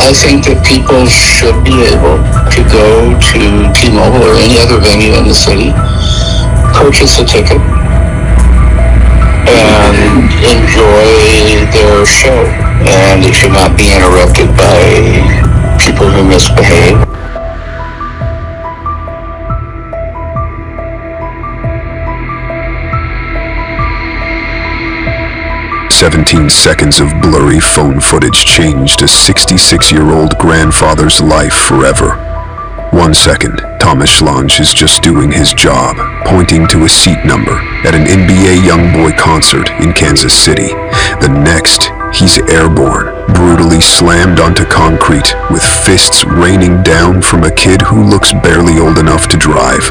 I think that people should be able to go to T-Mobile or any other venue in the city, purchase a ticket, and enjoy their show. And it should not be interrupted by people who misbehave. 17 seconds of blurry phone footage changed a 66-year-old grandfather's life forever. 1 second, Thomas Schlange is just doing his job, pointing to a seat number at an NBA Youngboy concert in Kansas City. The next, he's airborne, brutally slammed onto concrete, with fists raining down from a kid who looks barely old enough to drive.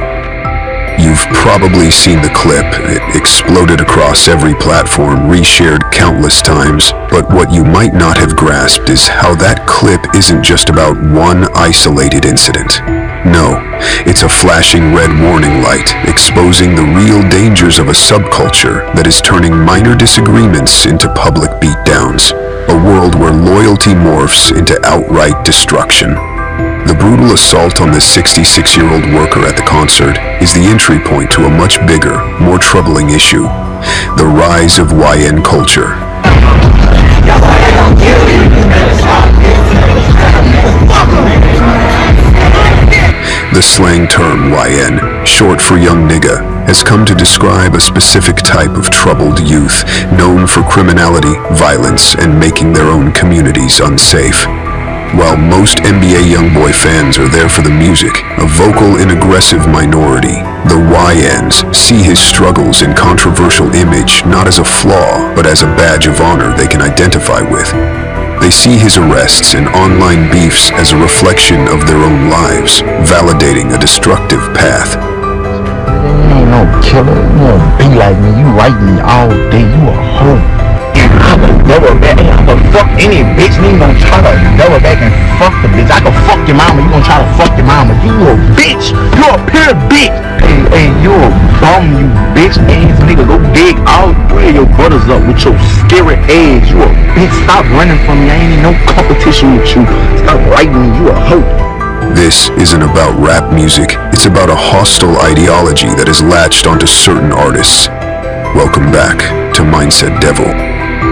You've probably seen the clip. It exploded across every platform, reshared countless times. But what you might not have grasped is how that clip isn't just about one isolated incident. No, it's a flashing red warning light, exposing the real dangers of a subculture that is turning minor disagreements into public beatdowns. A world where loyalty morphs into outright destruction. The brutal assault on the 66-year-old worker at the concert is the entry point to a much bigger, more troubling issue: the rise of YN culture. The slang term YN, short for young nigga, has come to describe a specific type of troubled youth known for criminality, violence, and making their own communities unsafe. While most NBA Youngboy fans are there for the music, a vocal and aggressive minority, the YNs, see his struggles and controversial image not as a flaw, but as a badge of honor they can identify with. They see his arrests and online beefs as a reflection of their own lives, validating a destructive path. You ain't no killer, you won't be like me, you like me all day, you a hoe. I'ma double back, I'ma fuck any bitch, and you gonna try to double back and fuck the bitch. I can fuck your mama, you gonna try to fuck your mama. You a bitch, you a pure bitch. Hey, you a bum, you bitch ass nigga. Go dig all three of your brothers up with your scary ass. You a bitch, stop running from me, I ain't in no competition with you. Stop writing me, you a hoe. This isn't about rap music, it's about a hostile ideology that is latched onto certain artists. Welcome back to Mindset Devil.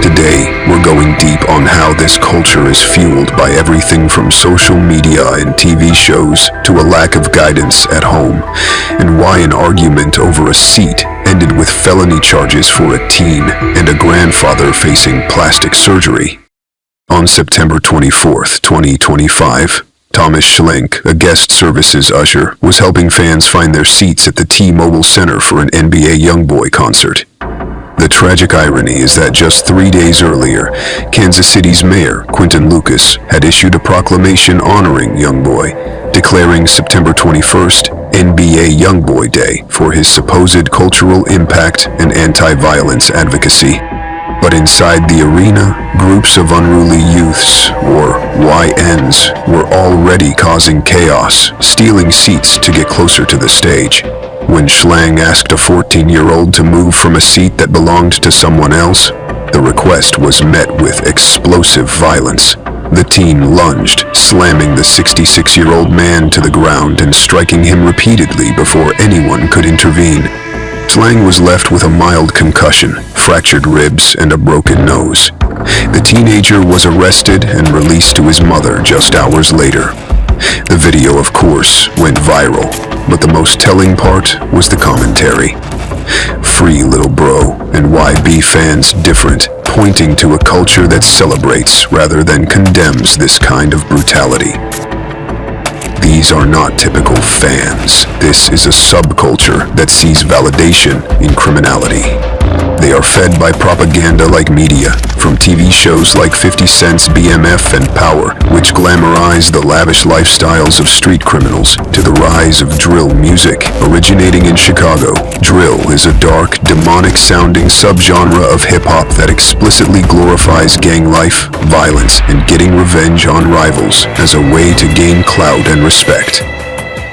Today, we're going deep on how this culture is fueled by everything from social media and TV shows to a lack of guidance at home, and why an argument over a seat ended with felony charges for a teen and a grandfather facing plastic surgery. On September 24th, 2025, Thomas Schlange, a guest services usher, was helping fans find their seats at the T-Mobile Center for an NBA Youngboy concert. The tragic irony is that just 3 days earlier, Kansas City's mayor, Quinton Lucas, had issued a proclamation honoring Youngboy, declaring September 21st NBA Youngboy Day for his supposed cultural impact and anti-violence advocacy. But inside the arena, groups of unruly youths, or YNs, were already causing chaos, stealing seats to get closer to the stage. When Schlange asked a 14-year-old to move from a seat that belonged to someone else, the request was met with explosive violence. The teen lunged, slamming the 66-year-old man to the ground and striking him repeatedly before anyone could intervene. Schlange was left with a mild concussion, fractured ribs, and a broken nose. The teenager was arrested and released to his mother just hours later. The video, of course, went viral, but the most telling part was the commentary. Free little bro, and why be fans different, pointing to a culture that celebrates rather than condemns this kind of brutality. These are not typical fans. This is a subculture that sees validation in criminality. They are fed by propaganda like media, from TV shows like 50 Cent's BMF and Power, which glamorize the lavish lifestyles of street criminals, to the rise of drill music. Originating in Chicago, drill is a dark, demonic-sounding subgenre of hip-hop that explicitly glorifies gang life, violence, and getting revenge on rivals as a way to gain clout and respect.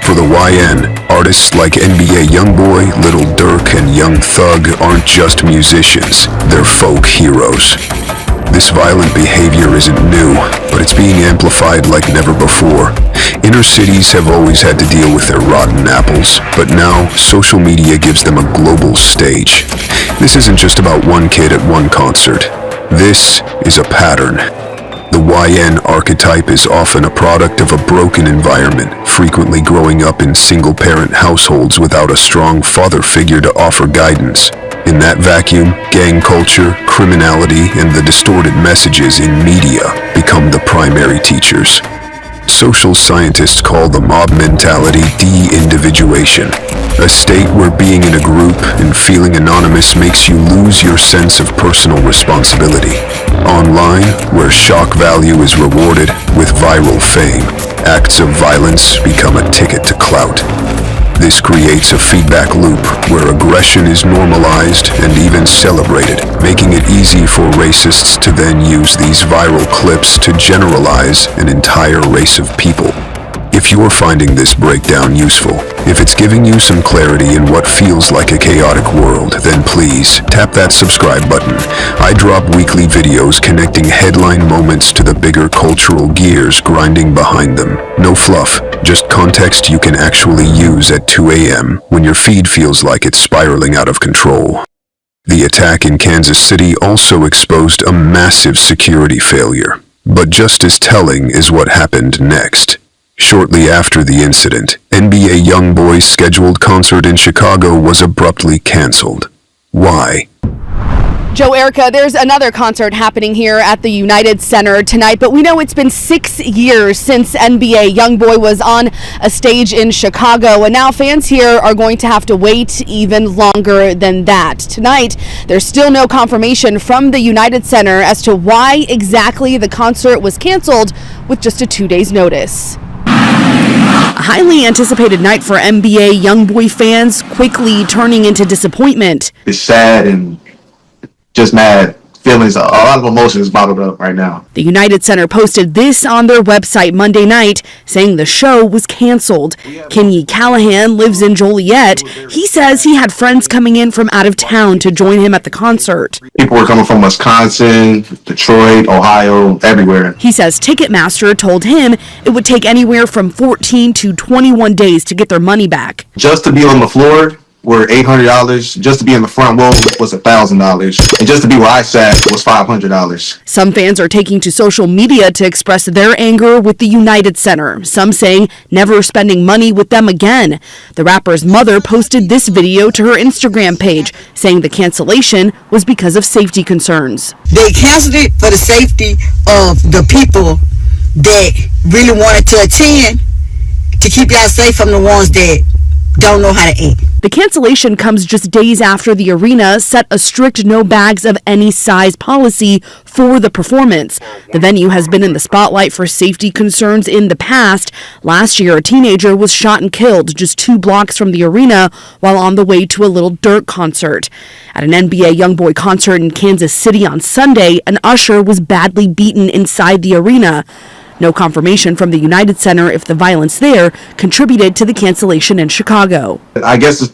For the YN, artists like NBA Youngboy, Lil Durk, and Young Thug aren't just musicians, they're folk heroes. This violent behavior isn't new, but it's being amplified like never before. Inner cities have always had to deal with their rotten apples, but now social media gives them a global stage. This isn't just about one kid at one concert. This is a pattern. The YN archetype is often a product of a broken environment, frequently growing up in single-parent households without a strong father figure to offer guidance. In that vacuum, gang culture, criminality, and the distorted messages in media become the primary teachers. Social scientists call the mob mentality de-individuation, a state where being in a group and feeling anonymous makes you lose your sense of personal responsibility. Online, where shock value is rewarded with viral fame, acts of violence become a ticket to clout. This creates a feedback loop where aggression is normalized and even celebrated, making it easy for racists to then use these viral clips to generalize an entire race of people. If you're finding this breakdown useful, if it's giving you some clarity in what feels like a chaotic world, then please tap that subscribe button. I drop weekly videos connecting headline moments to the bigger cultural gears grinding behind them. No fluff, just context you can actually use at 2 a.m. when your feed feels like it's spiraling out of control. The attack in Kansas City also exposed a massive security failure. But just as telling is what happened next. Shortly after the incident, NBA Youngboy's scheduled concert in Chicago was abruptly canceled. Why? Joe, Erica, there's another concert happening here at the United Center tonight, but we know it's been 6 years since NBA Youngboy was on a stage in Chicago, and now fans here are going to have to wait even longer than that. Tonight, there's still no confirmation from the United Center as to why exactly the concert was canceled with just a 2 days notice. A highly anticipated night for NBA Youngboy fans quickly turning into disappointment. It's sad and just mad feelings, a lot of emotions bottled up right now. The United Center posted this on their website Monday night, saying the show was canceled. Kenny Callahan lives in Joliet. He says he had friends coming in from out of town to join him at the concert. People were coming from Wisconsin, Detroit, Ohio, everywhere. He says Ticketmaster told him it would take anywhere from 14 to 21 days to get their money back. Just to be on the floor were $800. Just to be in the front row was $1,000. And just to be where I sat was $500. Some fans are taking to social media to express their anger with the United Center. Some saying never spending money with them again. The rapper's mother posted this video to her Instagram page, saying the cancellation was because of safety concerns. They canceled it for the safety of the people that really wanted to attend, to keep y'all safe from the ones that don't know how to act. The cancellation comes just days after the arena set a strict no bags of any size policy for the performance. The venue has been in the spotlight for safety concerns in the past. Last year, a teenager was shot and killed just 2 blocks from the arena while on the way to a Little Dirk concert. At an NBA Youngboy concert in Kansas City on Sunday, an usher was badly beaten inside the arena. No confirmation from the United Center if the violence there contributed to the cancellation in Chicago. I guess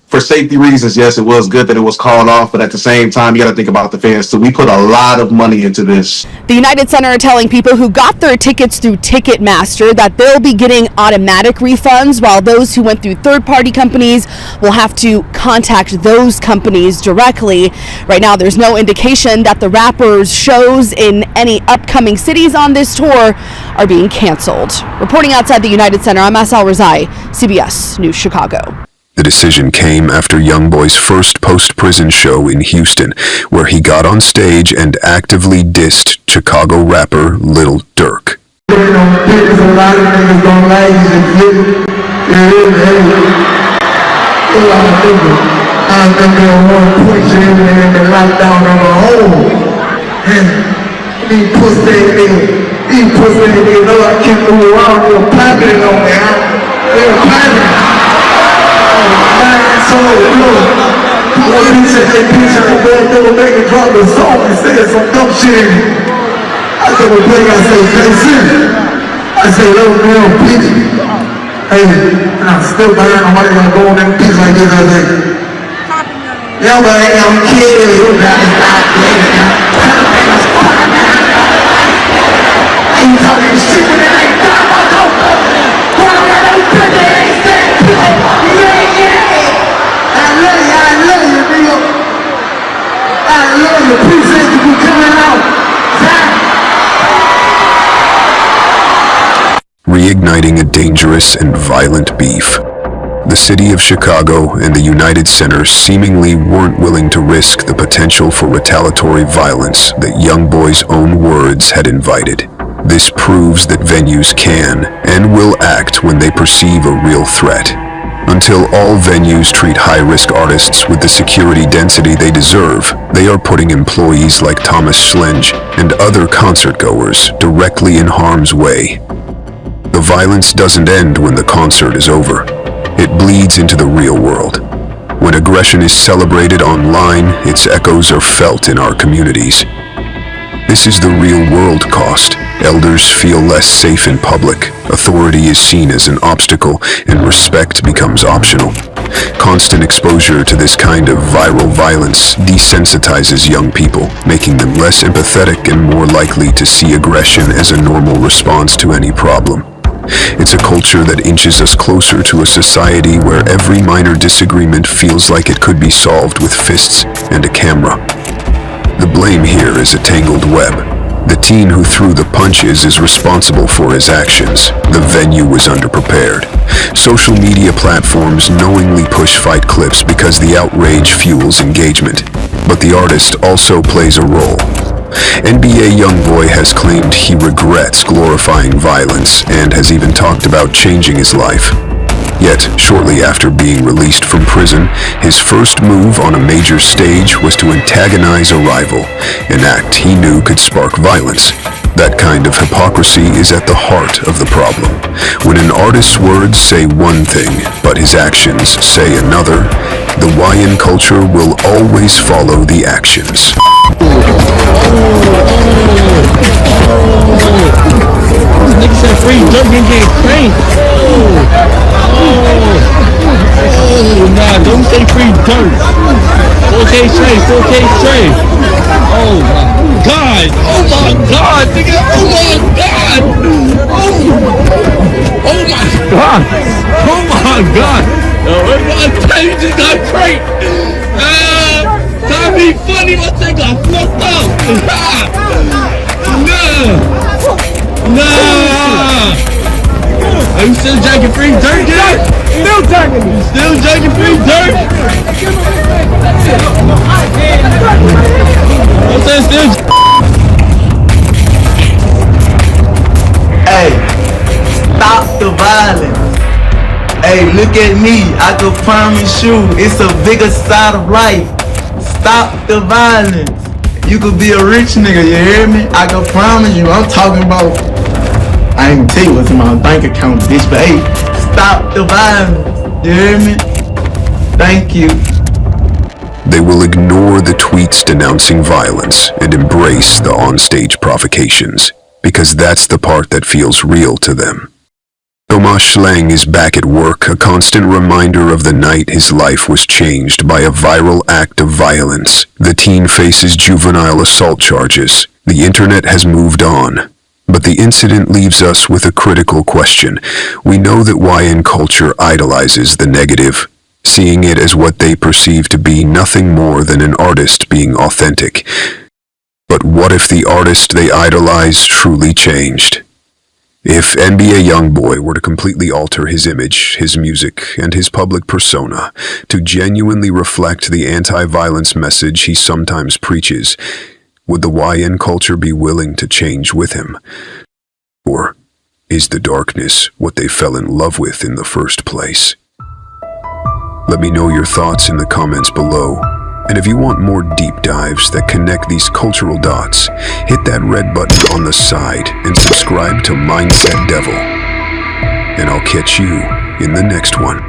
for safety reasons, yes, it was good that it was called off, but at the same time, you got to think about the fans too. We put a lot of money into this. The United Center are telling people who got their tickets through Ticketmaster that they'll be getting automatic refunds, while those who went through third-party companies will have to contact those companies directly. Right now, there's no indication that the rapper's shows in any upcoming cities on this tour are being canceled. Reporting outside the United Center, I'm Asal Razai, CBS News Chicago. The decision came after Youngboy's first post-prison show in Houston, where he got on stage and actively dissed Chicago rapper Little Dirk. I say, little girl, bitch. Hey, and I'm still behind. I'm going to go on that piece like this. I say, Youngboy, I'm kidding you, man. I ain't talking shit when it ain't done. I love you, nigga. I love you. Appreciate you for coming out. Reigniting a dangerous and violent beef. The city of Chicago and the United Center seemingly weren't willing to risk the potential for retaliatory violence that Youngboy's own words had invited. This proves that venues can and will act when they perceive a real threat. Until all venues treat high-risk artists with the security density they deserve, they are putting employees like Thomas Schlinge and other concertgoers directly in harm's way. The violence doesn't end when the concert is over. It bleeds into the real world. When aggression is celebrated online, its echoes are felt in our communities. This is the real-world cost. Elders feel less safe in public, authority is seen as an obstacle, and respect becomes optional. Constant exposure to this kind of viral violence desensitizes young people, making them less empathetic and more likely to see aggression as a normal response to any problem. It's a culture that inches us closer to a society where every minor disagreement feels like it could be solved with fists and a camera. The blame here is a tangled web. The teen who threw the punches is responsible for his actions. The venue was underprepared. Social media platforms knowingly push fight clips because the outrage fuels engagement. But the artist also plays a role. NBA Youngboy has claimed he regrets glorifying violence and has even talked about changing his life. Yet, shortly after being released from prison, his first move on a major stage was to antagonize a rival, an act he knew could spark violence. That kind of hypocrisy is at the heart of the problem. When an artist's words say one thing, but his actions say another, the YN culture will always follow the actions. Nigga said free dirt and get cranked. Nah, don't say free dirt. 4K straight, 4K straight. Oh my God, nigga, oh my God. Oh my God. I'm telling you, just got cranked. Trying to be funny, my thing got fucked up. Nah. Are you still drinking free dirt, dude? Still drinking. You still drinking free dirt? I'm saying still. Hey, stop the violence. Hey, look at me. I can promise you, it's a bigger side of life. Stop the violence. You could be a rich nigga, you hear me? I can promise you, I'm talking about, I ain't gonna tell you what's in my bank account, bitch, but hey, stop the violence, you hear me? Thank you. They will ignore the tweets denouncing violence and embrace the onstage provocations, because that's the part that feels real to them. Thomas Schlang is back at work, a constant reminder of the night his life was changed by a viral act of violence. The teen faces juvenile assault charges. The internet has moved on. But the incident leaves us with a critical question. We know that YN culture idolizes the negative, seeing it as what they perceive to be nothing more than an artist being authentic. But what if the artist they idolize truly changed? If NBA Youngboy were to completely alter his image, his music, and his public persona to genuinely reflect the anti-violence message he sometimes preaches, would the YN culture be willing to change with him? Or is the darkness what they fell in love with in the first place? Let me know your thoughts in the comments below. And if you want more deep dives that connect these cultural dots, hit that red button on the side and subscribe to Mindset Devil. And I'll catch you in the next one.